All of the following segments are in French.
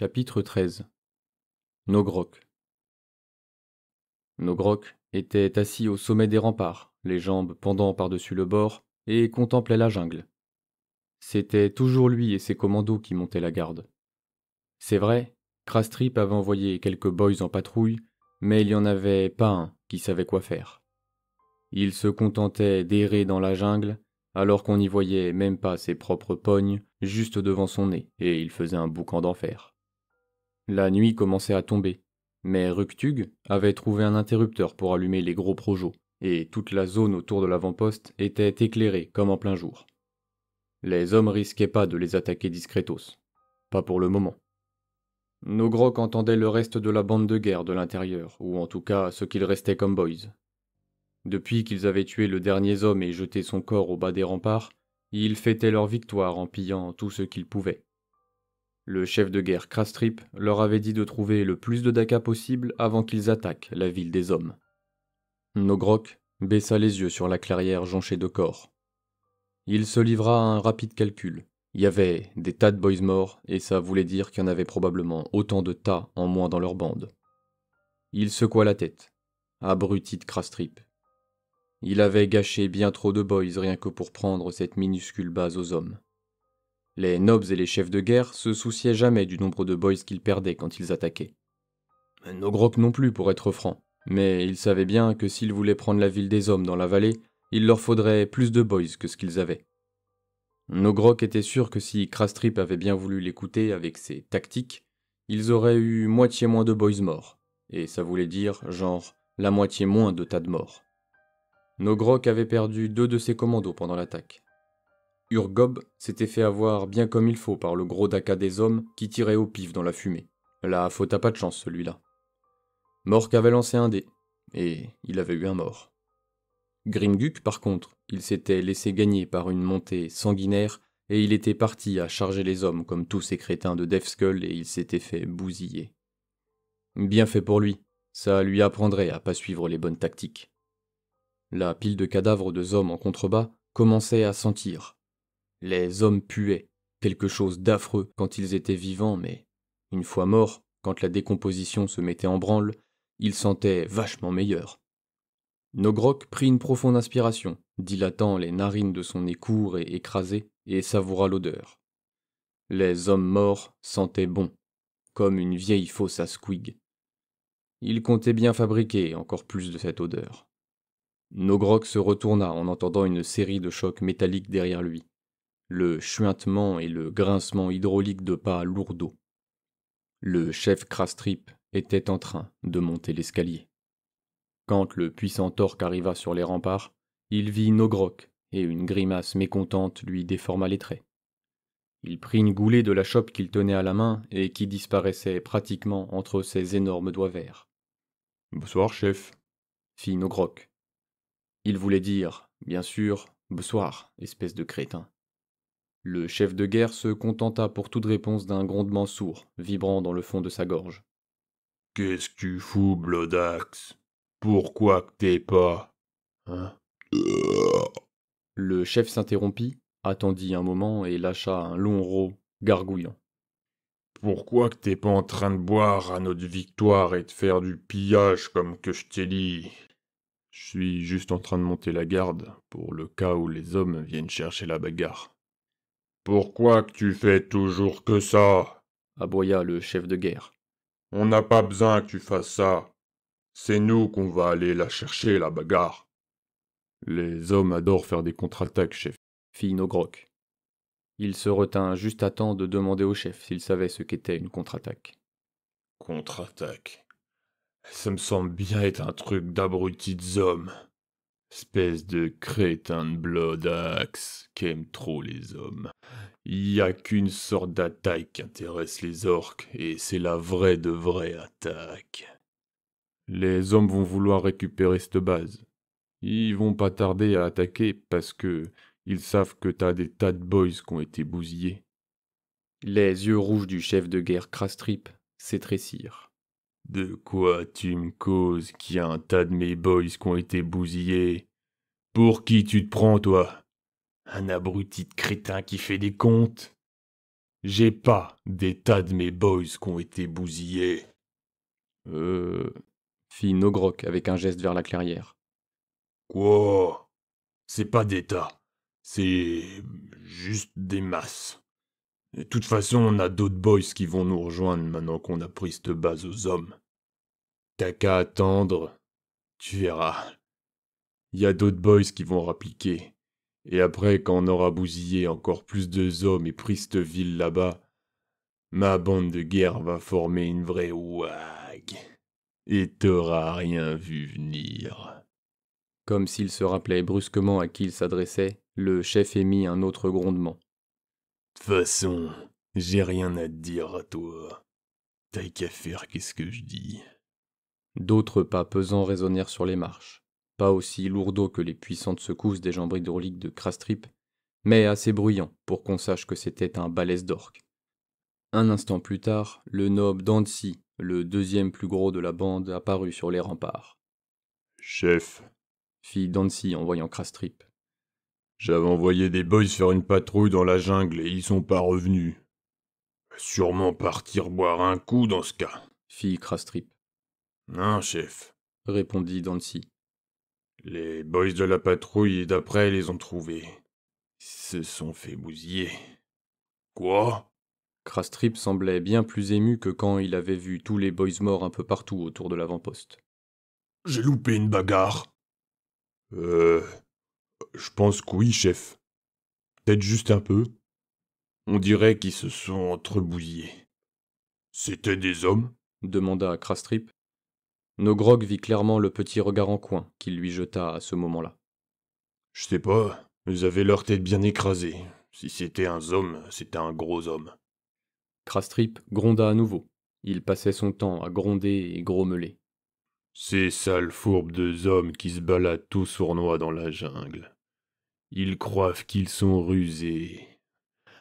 Chapitre 13. Nogrok. Nogrok était assis au sommet des remparts, les jambes pendant par-dessus le bord, et contemplait la jungle. C'était toujours lui et ses commandos qui montaient la garde. C'est vrai, Krastrip avait envoyé quelques boys en patrouille, mais il n'y en avait pas un qui savait quoi faire. Il se contentait d'errer dans la jungle, alors qu'on n'y voyait même pas ses propres pognes juste devant son nez, et il faisait un boucan d'enfer. La nuit commençait à tomber, mais Ruktug avait trouvé un interrupteur pour allumer les gros projos, et toute la zone autour de l'avant-poste était éclairée comme en plein jour. Les hommes risquaient pas de les attaquer discretos. Pas pour le moment. Nogrok entendait le reste de la bande de guerre de l'intérieur, ou en tout cas ce qu'il restait comme boys. Depuis qu'ils avaient tué le dernier homme et jeté son corps au bas des remparts, ils fêtaient leur victoire en pillant tout ce qu'ils pouvaient. Le chef de guerre Krastrip leur avait dit de trouver le plus de Daka possible avant qu'ils attaquent la ville des hommes. Nogrok baissa les yeux sur la clairière jonchée de corps. Il se livra à un rapide calcul. Il y avait des tas de boys morts, et ça voulait dire qu'il y en avait probablement autant de tas en moins dans leur bande. Il secoua la tête. Abruti de Krastrip. Il avait gâché bien trop de boys rien que pour prendre cette minuscule base aux hommes. Les nobs et les chefs de guerre se souciaient jamais du nombre de boys qu'ils perdaient quand ils attaquaient. Nogrok non plus, pour être franc, mais ils savaient bien que s'ils voulaient prendre la ville des hommes dans la vallée, il leur faudrait plus de boys que ce qu'ils avaient. Nogrok était sûr que si Krastrip avait bien voulu l'écouter avec ses tactiques, ils auraient eu moitié moins de boys morts, et ça voulait dire, genre, la moitié moins de tas de morts. Nogrok avait perdu 2 de ses commandos pendant l'attaque. Urgob s'était fait avoir bien comme il faut par le gros Daka des hommes qui tirait au pif dans la fumée. La faute à pas de chance, celui-là. Mork avait lancé un dé, et il avait eu un mort. Grimguk, par contre, il s'était laissé gagner par une montée sanguinaire, et il était parti à charger les hommes comme tous ces crétins de Deathskull, et il s'était fait bousiller. Bien fait pour lui, ça lui apprendrait à pas suivre les bonnes tactiques. La pile de cadavres de hommes en contrebas commençait à sentir. Les hommes puaient, quelque chose d'affreux quand ils étaient vivants, mais une fois morts, quand la décomposition se mettait en branle, ils sentaient vachement meilleurs. Nogrok prit une profonde inspiration, dilatant les narines de son nez court et écrasé, et savoura l'odeur. Les hommes morts sentaient bon, comme une vieille fosse à squig. Il comptait bien fabriquer encore plus de cette odeur. Nogrok se retourna en entendant une série de chocs métalliques derrière lui. Le chuintement et le grincement hydraulique de pas lourds d'eau. Le chef Krastrip était en train de monter l'escalier. Quand le puissant orc arriva sur les remparts, il vit Nogrok, et une grimace mécontente lui déforma les traits. Il prit une goulée de la chope qu'il tenait à la main et qui disparaissait pratiquement entre ses énormes doigts verts. « Bonsoir, chef », fit Nogrok. Il voulait dire, bien sûr, « Bonsoir, espèce de crétin ». Le chef de guerre se contenta pour toute réponse d'un grondement sourd, vibrant dans le fond de sa gorge. « Qu'est-ce que tu fous, Bloodaxe? Pourquoi que t'es pas... Hein ?» Le chef s'interrompit, attendit un moment et lâcha un long rot, gargouillant. « Pourquoi que t'es pas en train de boire à notre victoire et de faire du pillage comme que je t'ai dit? Je suis juste en train de monter la garde, pour le cas où les hommes viennent chercher la bagarre. »« Pourquoi que tu fais toujours que ça? » aboya le chef de guerre. « On n'a pas besoin que tu fasses ça. C'est nous qu'on va aller la chercher, la bagarre. » « Les hommes adorent faire des contre-attaques, chef, » fit Nogrok. Il se retint juste à temps de demander au chef s'il savait ce qu'était une contre-attaque. « Contre-attaque. Ça me semble bien être un truc d'abrutis hommes. Espèce de crétin de Bloodaxe qui aime trop les hommes. Il y a qu'une sorte d'attaque qui intéresse les orques, et c'est la vraie de vraie attaque. Les hommes vont vouloir récupérer cette base. Ils vont pas tarder à attaquer parce que ils savent que t'as des tas de boys qui ont été bousillés. Les yeux rouges du chef de guerre Krastrip s'étrécirent. De quoi tu me causes qu'il y a un tas de mes boys qui ont été bousillés? Pour qui tu te prends, toi? Un abruti de crétin qui fait des comptes? J'ai pas des tas de mes boys qui ont été bousillés. Fit Nogrok avec un geste vers la clairière. Quoi? C'est pas des tas. C'est juste des masses. De toute façon, on a d'autres boys qui vont nous rejoindre maintenant qu'on a pris cette base aux hommes. T'as qu'à attendre, tu verras. Y a d'autres boys qui vont rappliquer. Et après, quand on aura bousillé encore plus de hommes et pris cette ville là-bas, ma bande de guerre va former une vraie ouag. Et t'auras rien vu venir. Comme s'il se rappelait brusquement à qui il s'adressait, le chef émit un autre grondement. De toute façon, j'ai rien à te dire à toi. T'as qu'à faire qu'est-ce que je dis. D'autres pas pesants résonnèrent sur les marches, pas aussi lourdeaux que les puissantes secousses des jambes hydrauliques de Krastrip, mais assez bruyants pour qu'on sache que c'était un balèze d'orque. Un instant plus tard, le noble Dancy, le deuxième plus gros de la bande, apparut sur les remparts. Chef, Fit Dancy en voyant Krastrip. j'avais envoyé des boys faire une patrouille dans la jungle et ils sont pas revenus. Sûrement partir boire un coup dans ce cas. Fit Krastrip. Non, chef. Répondit Dancy. Les boys de la patrouille, d'après, les ont trouvés. Ils se sont fait bousiller. Quoi? Krastrip semblait bien plus ému que quand il avait vu tous les boys morts un peu partout autour de l'avant-poste. J'ai loupé une bagarre. Je pense que oui, chef. Peut-être juste un peu. On dirait qu'ils se sont entrebousillés. C'était des hommes? Demanda Krastrip. Nogrog vit clairement le petit regard en coin qu'il lui jeta à ce moment-là. Je sais pas. Ils avaient leur tête bien écrasée. Si c'était un homme, c'était un gros homme. Krastrip gronda à nouveau. Il passait son temps à gronder et grommeler. Ces sales fourbes de hommes qui se baladent tout sournois dans la jungle. Ils croient qu'ils sont rusés.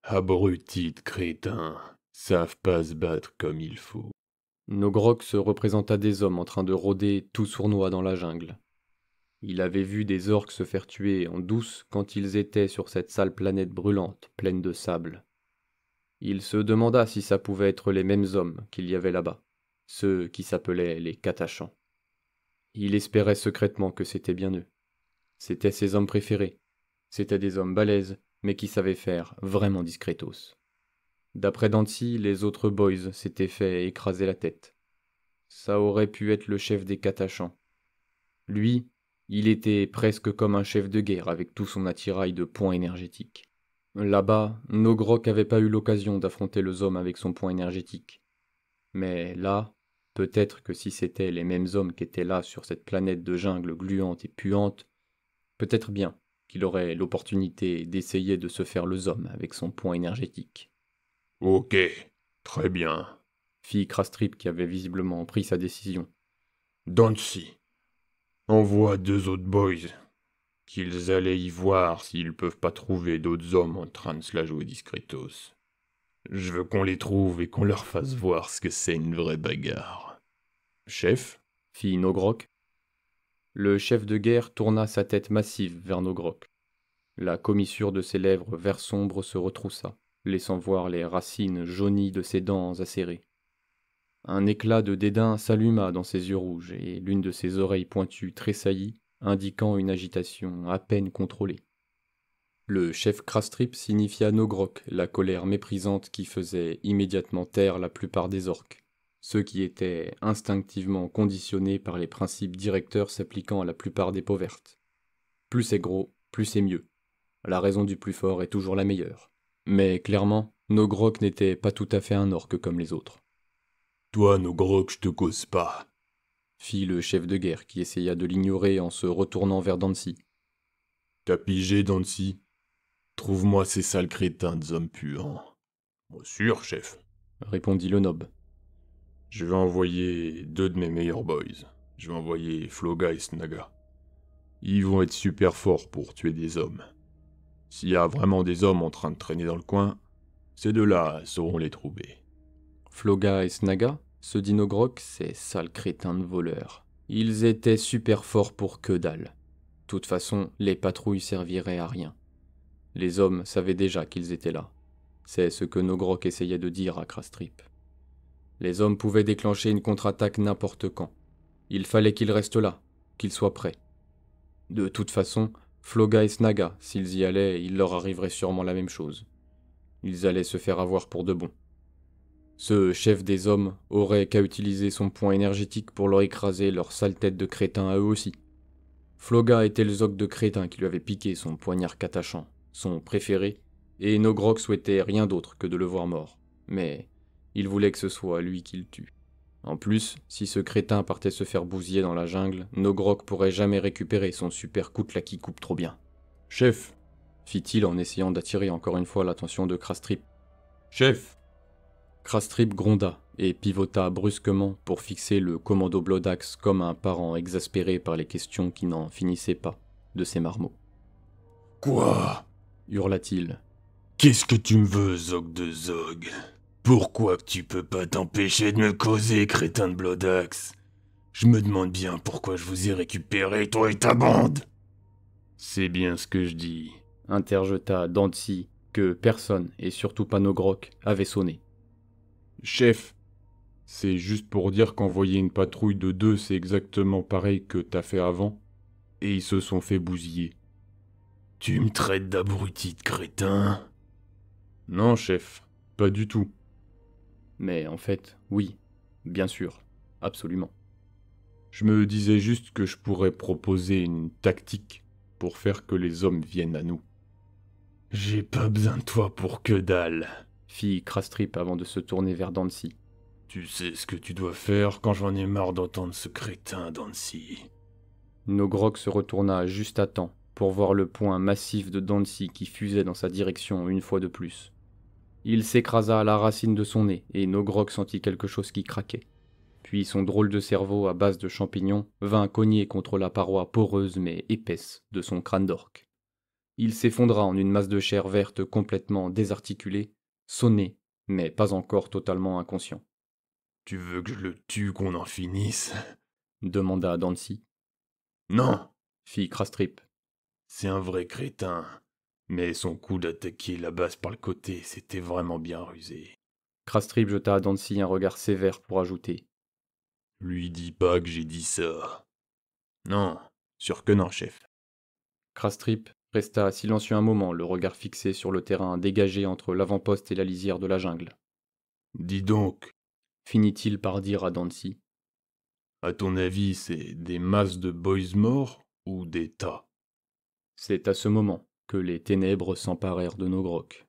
Abrutis de crétins. Savent pas se battre comme il faut. Nogrog se représenta des hommes en train de rôder tout sournois dans la jungle. Il avait vu des orques se faire tuer en douce quand ils étaient sur cette sale planète brûlante, pleine de sable. Il se demanda si ça pouvait être les mêmes hommes qu'il y avait là-bas, ceux qui s'appelaient les Catachans. Il espérait secrètement que c'était bien eux. C'étaient ses hommes préférés. C'étaient des hommes balèzes, mais qui savaient faire vraiment discretos. D'après Dancy, les autres boys s'étaient fait écraser la tête. Ça aurait pu être le chef des Catachans. Lui, il était presque comme un chef de guerre avec tout son attirail de points énergétiques. Là-bas, Nogrok n'avait pas eu l'occasion d'affronter le Zom avec son point énergétique. Mais là, peut-être que si c'étaient les mêmes hommes qui étaient là sur cette planète de jungle gluante et puante, peut-être bien qu'il aurait l'opportunité d'essayer de se faire le Zom avec son point énergétique. Ok, très bien. Fit Krastrip qui avait visiblement pris sa décision. Dancy, envoie 2 autres boys. Qu'ils allaient y voir s'ils peuvent pas trouver d'autres hommes en train de se la jouer discretos. Je veux qu'on les trouve et qu'on leur fasse voir ce que c'est une vraie bagarre. Chef? Fit Nogrok. Le chef de guerre tourna sa tête massive vers Nogrok. La commissure de ses lèvres vert sombre se retroussa, laissant voir les racines jaunies de ses dents acérées. Un éclat de dédain s'alluma dans ses yeux rouges et l'une de ses oreilles pointues tressaillit, indiquant une agitation à peine contrôlée. Le chef Krastrip signifia à Nogrok la colère méprisante qui faisait immédiatement taire la plupart des orques, ceux qui étaient instinctivement conditionnés par les principes directeurs s'appliquant à la plupart des peaux vertes. Plus c'est gros, plus c'est mieux. La raison du plus fort est toujours la meilleure. Mais clairement, Nogrok n'était pas tout à fait un orque comme les autres. Toi, Nogrok, je te cause pas. Fit le chef de guerre qui essaya de l'ignorer en se retournant vers Dancy. T'as pigé, Dancy? Trouve-moi ces sales crétins de hommes puants. Bien sûr, chef. Répondit le nob. Je vais envoyer 2 de mes meilleurs boys. Je vais envoyer Floga et Snaga. Ils vont être super forts pour tuer des hommes. S'il y a vraiment des hommes en train de traîner dans le coin, ces 2-là sauront les trouver. Floga et Snaga, se dit Nogrok, ces sales crétins de voleurs. Ils étaient super forts pour que dalle. De toute façon, les patrouilles serviraient à rien. Les hommes savaient déjà qu'ils étaient là. C'est ce que Nogrok essayait de dire à Krastrip. Les hommes pouvaient déclencher une contre-attaque n'importe quand. Il fallait qu'ils restent là, qu'ils soient prêts. De toute façon, Floga et Snaga, s'ils y allaient, il leur arriverait sûrement la même chose. Ils allaient se faire avoir pour de bon. Ce chef des hommes aurait qu'à utiliser son point énergétique pour leur écraser leur sale tête de crétin à eux aussi. Floga était le zoc de crétin qui lui avait piqué son poignard catachant, son préféré, et Nogrok souhaitait rien d'autre que de le voir mort. Mais il voulait que ce soit lui qui le tue. En plus, si ce crétin partait se faire bousiller dans la jungle, Nogrok pourrait jamais récupérer son super coutelas qui coupe trop bien. « Chef !» fit-il en essayant d'attirer encore une fois l'attention de Krastrip. « Chef !» Krastrip gronda et pivota brusquement pour fixer le commando Bloodaxe comme un parent exaspéré par les questions qui n'en finissaient pas de ses marmots. « Quoi ?» hurla-t-il. « Qu'est-ce que tu me veux, Zog de Zog ? Pourquoi que tu peux pas t'empêcher de me causer, crétin de Bloodaxe ? Je me demande bien pourquoi je vous ai récupéré, toi et ta bande !» « C'est bien ce que je dis, » interjeta Dancy, que personne, et surtout pas Nogrok, avait sonné. « Chef, c'est juste pour dire qu'envoyer une patrouille de 2, c'est exactement pareil que t'as fait avant, et ils se sont fait bousiller. »« Tu me traites d'abruti de crétin ?»« Non, chef, pas du tout. » Mais en fait, oui, bien sûr, absolument. Je me disais juste que je pourrais proposer une tactique pour faire que les hommes viennent à nous. « J'ai pas besoin de toi pour que dalle, » fit Krastrip avant de se tourner vers Dancy. « Tu sais ce que tu dois faire quand j'en ai marre d'entendre ce crétin, Dancy. » Nogrok se retourna juste à temps pour voir le poing massif de Dancy qui fusait dans sa direction une fois de plus. Il s'écrasa à la racine de son nez et Nogrok sentit quelque chose qui craquait. Puis son drôle de cerveau à base de champignons vint cogner contre la paroi poreuse mais épaisse de son crâne d'orque. Il s'effondra en une masse de chair verte complètement désarticulée, sonné, mais pas encore totalement inconscient. « Tu veux que je le tue, qu'on en finisse ?» demanda Dancy. « Non !» fit Krastrip. « C'est un vrai crétin, mais son coup d'attaquer la base par le côté, c'était vraiment bien rusé. » Krastrip jeta à Dancy un regard sévère pour ajouter. « Lui dis pas que j'ai dit ça. »« Non, sûr que non, chef. » Krastrip resta silencieux un moment, le regard fixé sur le terrain dégagé entre l'avant-poste et la lisière de la jungle. « Dis donc, » finit-il par dire à Dancy. « à ton avis, c'est des masses de boys morts ou des tas ?» C'est à ce moment que les ténèbres s'emparèrent de Nogrok.